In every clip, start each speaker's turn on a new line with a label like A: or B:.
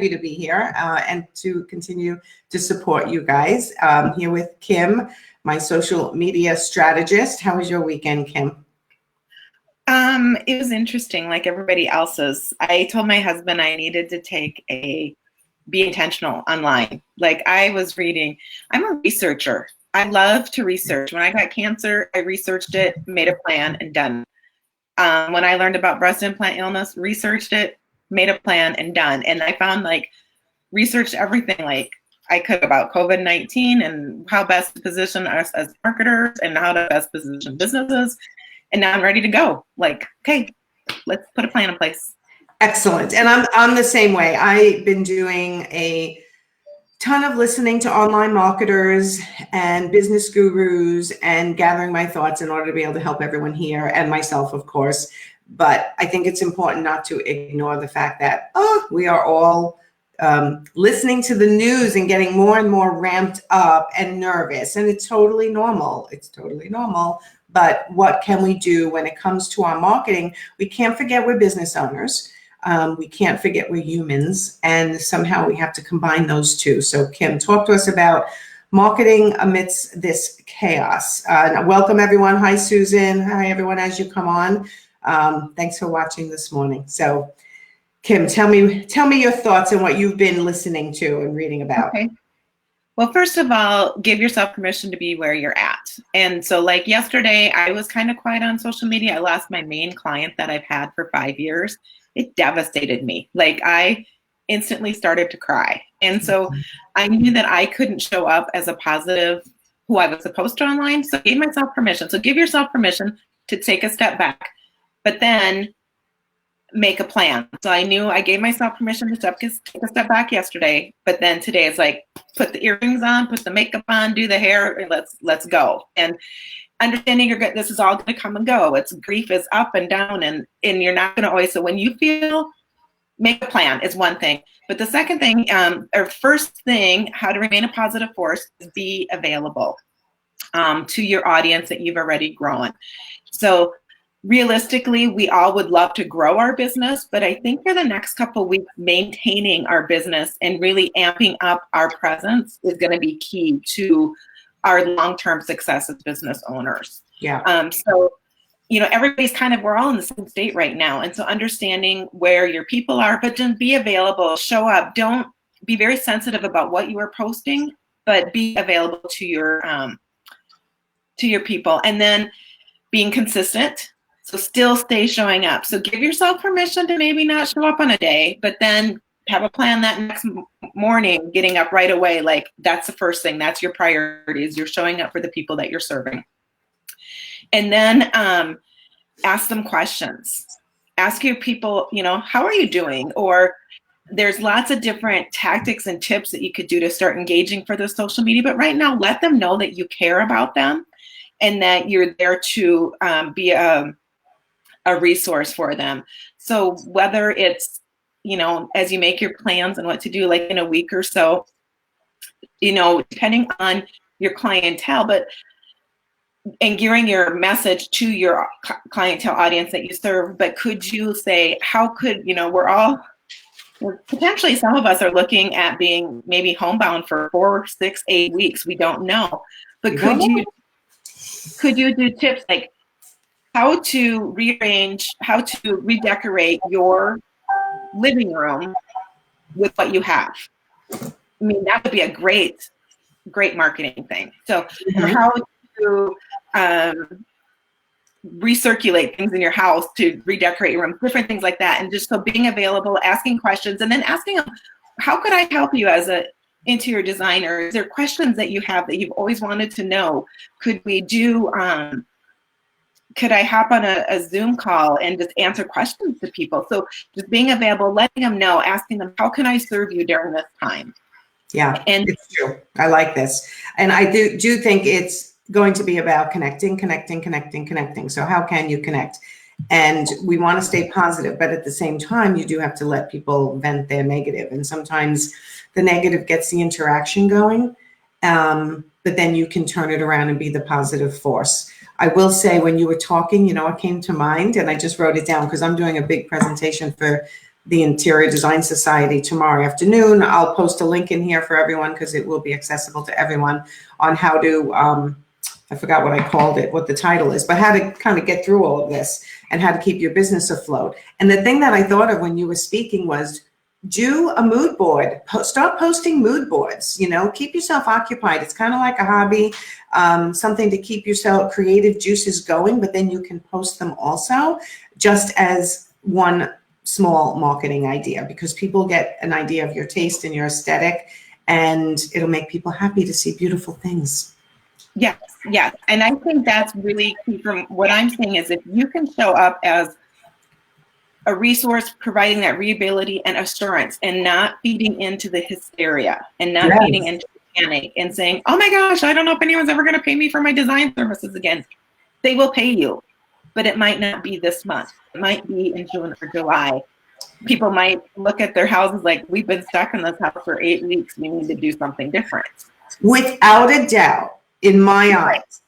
A: to be here and to continue to support you guys. Here with Kim, my social media strategist. How was your weekend, Kim?
B: It was interesting, like everybody else's. I told my husband I needed to be intentional online. Like I was reading, I'm a researcher. I love to research. When I got cancer, I researched it, made a plan, and done. When I learned about breast implant illness, researched it, made a plan, and done. And I found like researched everything like I could about COVID-19 and how best to position us as marketers and how to best position businesses. And now I'm ready to go. Like, okay, let's put a plan in place.
A: Excellent. And I'm the same way. I've been doing a ton of listening to online marketers and business gurus and gathering my thoughts in order to be able to help everyone here and myself, of course. But I think it's important not to ignore the fact that, we are all listening to the news and getting more and more ramped up and nervous. And it's totally normal. It's totally normal. But what can we do when it comes to our marketing? We can't forget we're business owners. We can't forget we're humans. And somehow we have to combine those two. So Kim, talk to us about marketing amidst this chaos. Welcome, everyone. Hi, Susan. Hi, everyone, as you come on. Thanks for watching this morning. So, Kim, tell me your thoughts on what you've been listening to and reading about.
B: Okay. Well, first of all, give yourself permission to be where you're at. And so like yesterday, I was kind of quiet on social media. I lost my main client that I've had for 5 years. It devastated me. Like I instantly started to cry. And so I knew that I couldn't show up as a positive who I was supposed to online. So I gave myself permission. So give yourself permission to take a step back, but then make a plan. So I knew I gave myself permission to take a step back yesterday, but then today it's like, put the earrings on, put the makeup on, do the hair, and let's go. And understanding this is all going to come and go. It's grief is up and down, and you're not going to always. So when you feel, make a plan is one thing. But the second thing, or first thing, how to remain a positive force is be available to your audience that you've already grown. So realistically, we all would love to grow our business, but I think for the next couple of weeks, maintaining our business and really amping up our presence is going to be key to our long-term success as business owners.
A: Yeah.
B: So, everybody's we're all in the same state right now. And so understanding where your people are, but just be available, show up. Don't be very sensitive about what you are posting, but be available to your people. And then being consistent. So still stay showing up. So give yourself permission to maybe not show up on a day, but then have a plan that next morning, getting up right away. Like that's the first thing. That's your priorities. You're showing up for the people that you're serving. And then ask them questions. Ask your people, how are you doing? Or there's lots of different tactics and tips that you could do to start engaging for the social media. But right now, let them know that you care about them and that you're there to be a resource for them. So whether it's, as you make your plans and what to do, like in a week or so, depending on your clientele, and gearing your message to your clientele audience that you serve, but could you say, how could, potentially some of us are looking at being maybe homebound for 4, 6, 8 weeks. We don't know, but could you do tips like how to rearrange, how to redecorate your living room with what you have? I mean, that would be a great marketing thing. So how to recirculate things in your house to redecorate your room, different things like that. And just so being available, asking questions, and then asking them, how could I help you as a interior designer? Is there questions that you have that you've always wanted to know? Could we do, could I hop on a Zoom call and just answer questions to people? So just being available, letting them know, asking them, how can I serve you during this time?
A: Yeah, and it's true. I like this. And I do think it's going to be about connecting. So how can you connect? And we want to stay positive, but at the same time, you do have to let people vent their negative. And sometimes the negative gets the interaction going, but then you can turn it around and be the positive force. I will say when you were talking, what came to mind, and I just wrote it down because I'm doing a big presentation for the Interior Design Society tomorrow afternoon. I'll post a link in here for everyone because it will be accessible to everyone on how to, I forgot what I called it, what the title is, but how to kind of get through all of this and how to keep your business afloat. And the thing that I thought of when you were speaking was, do a mood board. Start posting mood boards. You know, keep yourself occupied. It's kind of like a hobby, something to keep yourself creative juices going, but then you can post them also just as one small marketing idea, because people get an idea of your taste and your aesthetic, and it'll make people happy to see beautiful things.
B: Yes, yes. And I think that's really key. From what I'm saying is, if you can show up as a resource providing that readability and assurance, and not feeding into the hysteria, and not feeding into the panic and saying, oh my gosh, I don't know if anyone's ever going to pay me for my design services again. They will pay you, but it might not be this month. It might be in June or July. People might look at their houses like, we've been stuck in this house for 8 weeks. We need to do something different.
A: Without a doubt, in my eyes,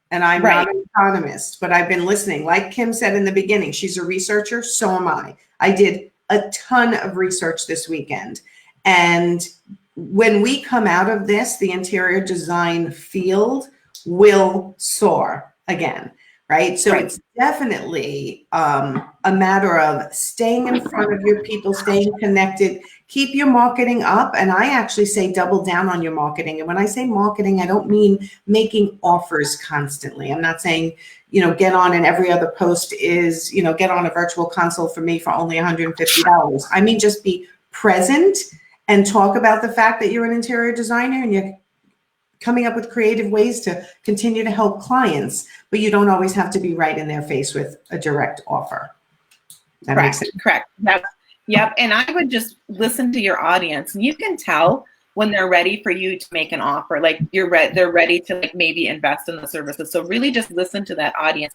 A: and I'm not an economist, but I've been listening. Like Kim said in the beginning, she's a researcher, so am I. I did a ton of research this weekend. And when we come out of this, the interior design field will soar again, right? So it's definitely a matter of staying in front of your people, staying connected, keep your marketing up. And I actually say double down on your marketing. And when I say marketing, I don't mean making offers constantly. I'm not saying, you know, get on and every other post is, you know, get on a virtual consult for me for only $150. I mean, just be present and talk about the fact that you're an interior designer and you're coming up with creative ways to continue to help clients, but you don't always have to be right in their face with a direct offer. That makes sense.
B: Correct. Yep. And I would just listen to your audience, and you can tell when they're ready for you to make an offer, like they're ready to like maybe invest in the services. So really just listen to that audience,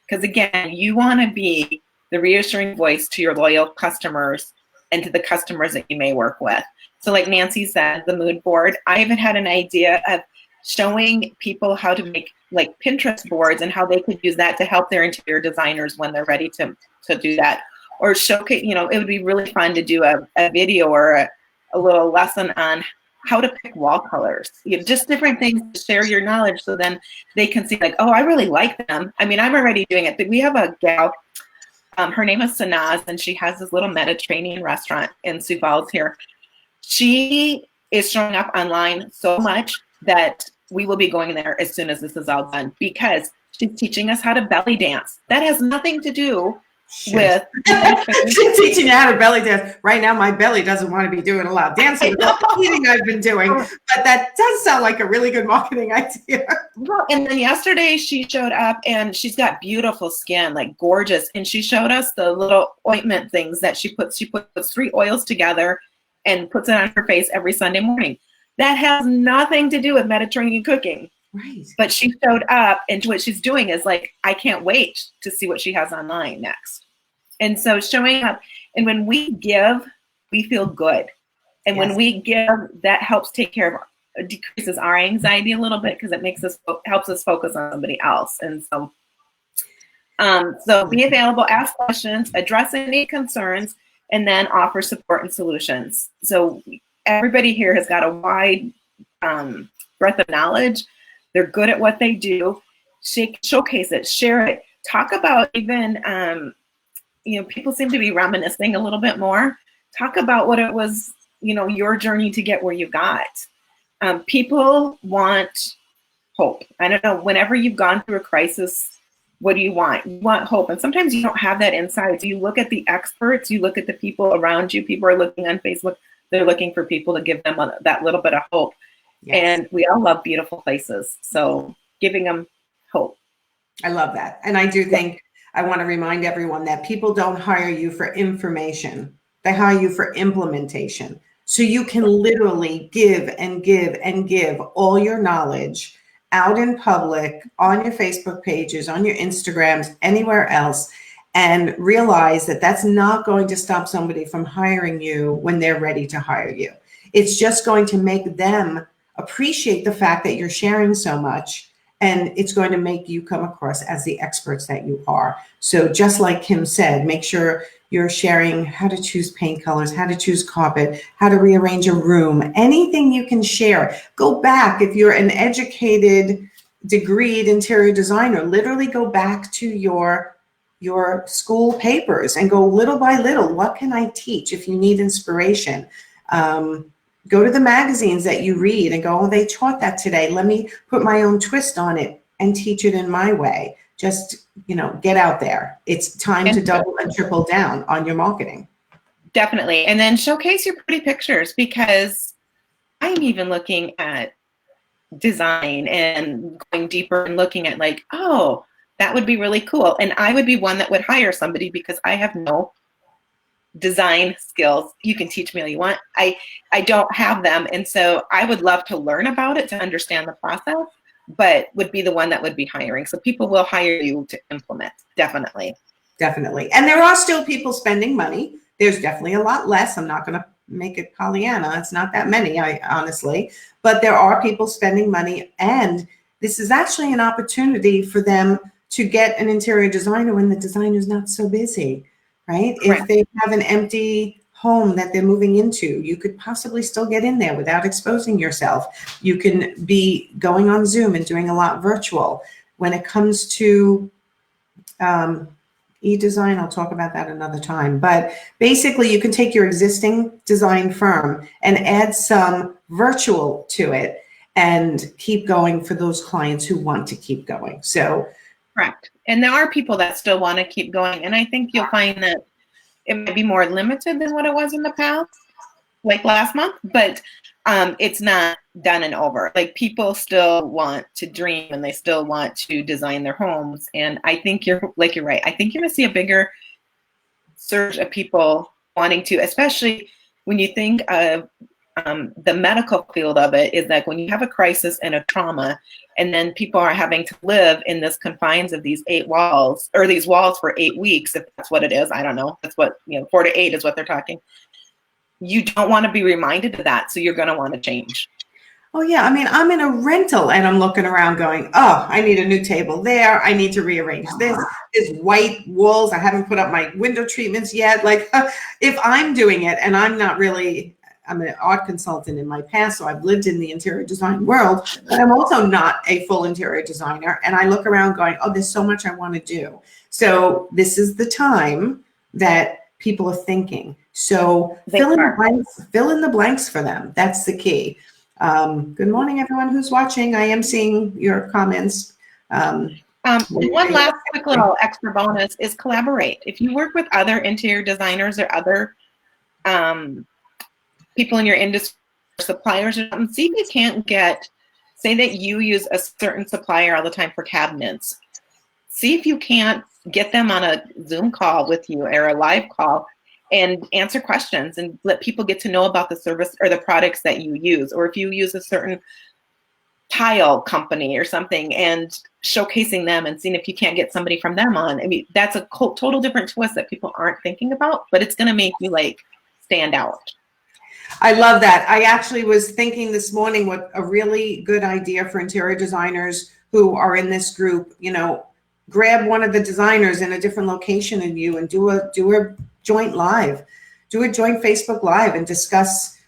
B: because again, you want to be the reassuring voice to your loyal customers and to the customers that you may work with. So like Nancy said, the mood board, I even had an idea of showing people how to make like Pinterest boards and how they could use that to help their interior designers when they're ready to do that. Or showcase, you know, it would be really fun to do a video or a little lesson on how to pick wall colors, you know, just different things to share your knowledge, so then they can see like, oh, I really like them. I mean, I'm already doing it, but we have a gal, her name is Sanaz, and she has this little Mediterranean restaurant in Sioux Falls here. She is showing up online so much that we will be going there as soon as this is all done, because she's teaching us how to belly dance. That has nothing to do with
A: she's teaching you how to belly dance. Right now, my belly doesn't want to be doing a lot of dancing with all the eating I've been doing, but that does sound like a really good marketing idea.
B: Well, and then yesterday she showed up, and she's got beautiful skin, like gorgeous, and she showed us the little ointment things that she puts 3 oils together and puts it on her face every Sunday morning. That has nothing to do with Mediterranean cooking.
A: Right.
B: But she showed up, and what she's doing is like, I can't wait to see what she has online next. And so showing up, and when we give, we feel good. And when we give, that helps take care of, decreases our anxiety a little bit, because it helps us focus on somebody else. And so, so be available, ask questions, address any concerns, and then offer support and solutions. So everybody here has got a wide breadth of knowledge. They're good at what they do. Showcase it, share it, talk about even, you know, people seem to be reminiscing a little bit more. Talk about what it was, you know, your journey to get where you got. People want hope. I don't know, whenever you've gone through a crisis, what do you want? You want hope. And sometimes you don't have that inside. So you look at the experts, you look at the people around you. People are looking on Facebook. They're looking for people to give them that little bit of hope. Yes. And we all love beautiful places. So giving them hope.
A: I love that. And I do think I want to remind everyone that people don't hire you for information. They hire you for implementation. So you can literally give and give and give all your knowledge out in public, on your Facebook pages, on your Instagrams, anywhere else, and realize that that's not going to stop somebody from hiring you when they're ready to hire you. It's just going to make them appreciate the fact that you're sharing so much, and it's going to make you come across as the experts that you are. So just like Kim said, make sure you're sharing how to choose paint colors, how to choose carpet, how to rearrange a room, anything you can share. Go back. If you're an educated, degreed interior designer, literally go back to your school papers and go little by little. What can I teach if you need inspiration? Go to the magazines that you read and go, oh, they taught that today. Let me put my own twist on it and teach it in my way. Just, get out there. It's time to double and triple down on your marketing.
B: Definitely. And then showcase your pretty pictures, because I'm even looking at design and going deeper and looking at like, oh, that would be really cool. And I would be one that would hire somebody because I have no design skills. You can teach me all you want. I don't have them. And so I would love to learn about it to understand the process, but would be the one that would be hiring. So people will hire you to implement. Definitely.
A: Definitely. And there are still people spending money. There's definitely a lot less. I'm not going to make it Pollyanna. It's not that many, honestly, but there are people spending money. And this is actually an opportunity for them to get an interior designer when the designer's not so busy, right?
B: Correct.
A: If they have an empty home that they're moving into, you could possibly still get in there without exposing yourself. You can be going on Zoom and doing a lot virtual. When it comes to e-design, I'll talk about that another time. But basically, you can take your existing design firm and add some virtual to it and keep going for those clients who want to keep going. So,
B: correct. And there are people that still want to keep going. And I think you'll find that it might be more limited than what it was in the past, like last month, but it's not done and over. Like, people still want to dream and they still want to design their homes. And I think you're right. I think you're going to see a bigger surge of people wanting to, especially when you think of the medical field of it, is that when you have a crisis and a trauma, and then people are having to live in this confines of these 8 walls, or these walls for 8 weeks, if that's what it is. I don't know. That's what, 4 to 8 is what they're talking. You don't want to be reminded of that. So you're going to want to change.
A: oh yeah, I mean, I'm in a rental and I'm looking around going, oh, I need a new table there. I need to rearrange this. There's white walls. I haven't put up my window treatments yet. Like, if I'm doing it, and I'm an art consultant in my past, so I've lived in the interior design world, but I'm also not a full interior designer. And I look around going, oh, there's so much I want to do. So this is the time that people are thinking. So fill in the blanks for them. That's the key. Good morning, everyone who's watching. I am seeing your comments.
B: One last quick little extra bonus is collaborate. If you work with other interior designers or other people in your industry, suppliers or something, see if you can't say that you use a certain supplier all the time for cabinets. See if you can't get them on a Zoom call with you or a live call and answer questions and let people get to know about the service or the products that you use. Or if you use a certain tile company or something, and showcasing them and seeing if you can't get somebody from them on. I mean, that's a total different twist that people aren't thinking about, but it's going to make you stand out.
A: I love that. I actually was thinking this morning what a really good idea for interior designers who are in this group, grab one of the designers in a different location than you and do a joint live, do a joint Facebook Live and discuss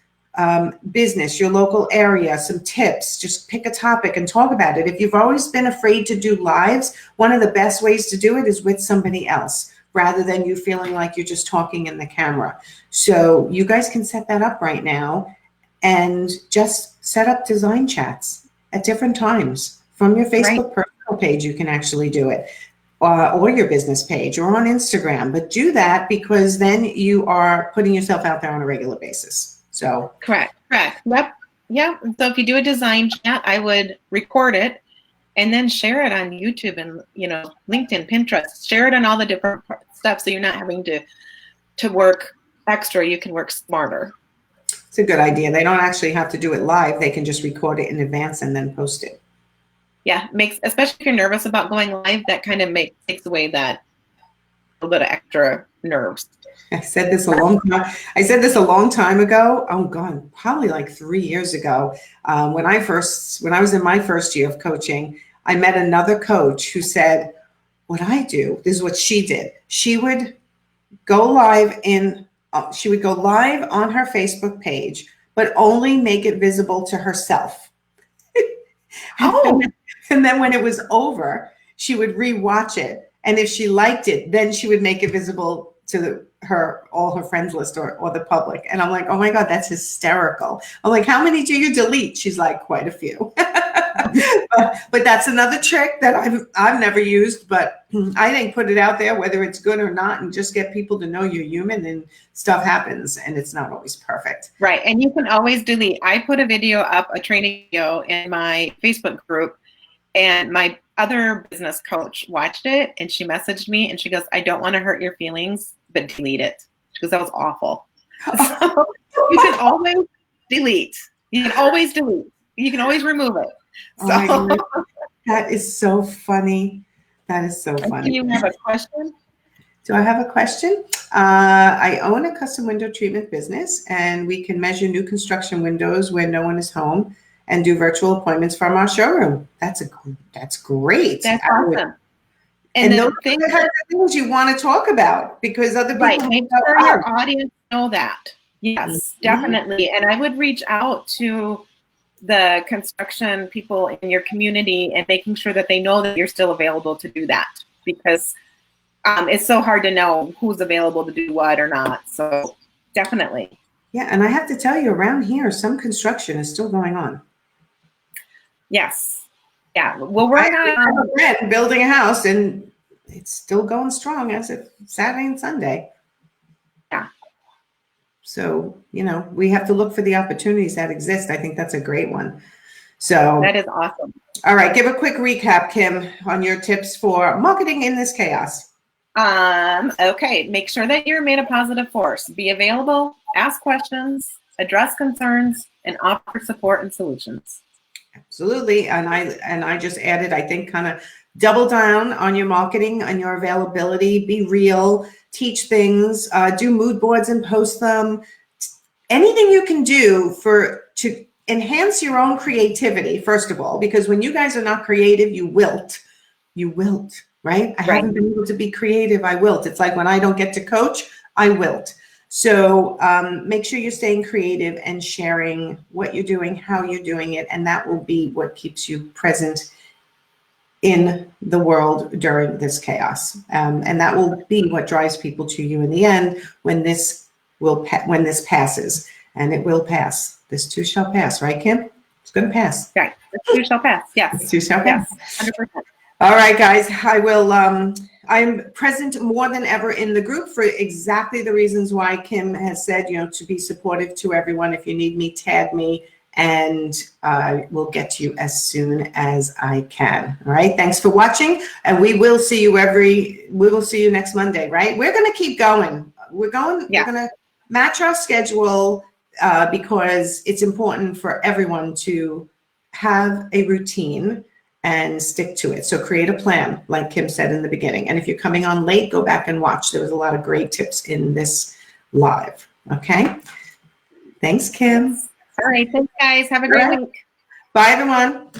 A: business, your local area, some tips. Just pick a topic and talk about it. If you've always been afraid to do lives, one of the best ways to do it is with somebody else, rather than you feeling like you're just talking in the camera. So you guys can set that up right now and just set up design chats at different times. From your Facebook personal page, you can actually do it, or your business page, or on Instagram. But do that, because then you are putting yourself out there on a regular basis. So
B: correct. Yep. Yeah. So if you do a design chat, I would record it and then share it on YouTube and LinkedIn, Pinterest. Share it on all the different stuff, so you're not having to work extra. You can work smarter.
A: It's a good idea. They don't actually have to do it live. They can just record it in advance and then post it.
B: Yeah, especially if you're nervous about going live, that kind of takes away that little bit of extra nerves.
A: I said this a long time ago. Oh God, probably like 3 years ago. When I was in my first year of coaching, I met another coach who said, what I do, this is what she did. She would go live she would go live on her Facebook page, but only make it visible to herself.
B: Oh.
A: And then when it was over, she would rewatch it. And if she liked it, then she would make it visible to all her friends list or the public. And I'm like, oh my God, that's hysterical. I'm like, how many do you delete? She's like, quite a few. but that's another trick that I've never used, but I think put it out there, whether it's good or not, and just get people to know you're human, and stuff happens and it's not always perfect.
B: Right. And you can always delete. I put a video up, a training video in my Facebook group, and my other business coach watched it and she messaged me and she goes, I don't want to hurt your feelings, but delete it. She goes, that was awful. So you can always delete. You can always delete. You can always remove it.
A: Oh my goodness. That is so funny. That is so funny.
B: Do you have a question?
A: Do I have a question? I own a custom window treatment business, and we can measure new construction windows where no one is home and do virtual appointments from our showroom. That's great.
B: That's awesome.
A: And those are the things you want to talk about, because other people
B: make sure your audience know that. Yes, definitely. And I would reach out to the construction people in your community and making sure that they know that you're still available to do that, because it's so hard to know who's available to do what or not. So definitely.
A: Yeah, and I have to tell you, around here, some construction is still going on.
B: Yes. Yeah. Well, we're not
A: building a house, and it's still going strong as of Saturday and Sunday.
B: Yeah.
A: So, we have to look for the opportunities that exist. I think that's a great one. So
B: that is awesome.
A: All right. Give a quick recap, Kim, on your tips for marketing in this chaos.
B: Okay. Make sure that you're made a positive force. Be available, ask questions, address concerns, and offer support and solutions.
A: Absolutely. And I just added, I think, kind of double down on your marketing, on your availability, be real, teach things, do mood boards and post them. Anything you can do to enhance your own creativity, first of all, because when you guys are not creative, you wilt, right? I haven't been able to be creative. I wilt. It's like when I don't get to coach, I wilt. So make sure you're staying creative and sharing what you're doing, how you're doing it, and that will be what keeps you present in the world during this chaos. And that will be what drives people to you in the end when this passes. And it will pass. This too shall pass, right, Kim? It's going to pass.
B: Right. This too shall pass. Yes.
A: This too shall pass.
B: Yes. 100%.
A: All right, guys. I will. I'm present more than ever in the group for exactly the reasons why Kim has said, to be supportive to everyone. If you need me, tag me, and I will get to you as soon as I can. All right. Thanks for watching, and we will see you next Monday. Right. We're going to keep going. We're going to match our schedule because it's important for everyone to have a routine and stick to it. So create a plan, like Kim said in the beginning. And if you're coming on late, go back and watch. There was a lot of great tips in this live. Okay. Thanks, Kim.
B: All right. Thanks, guys. Have a great week.
A: Bye, everyone.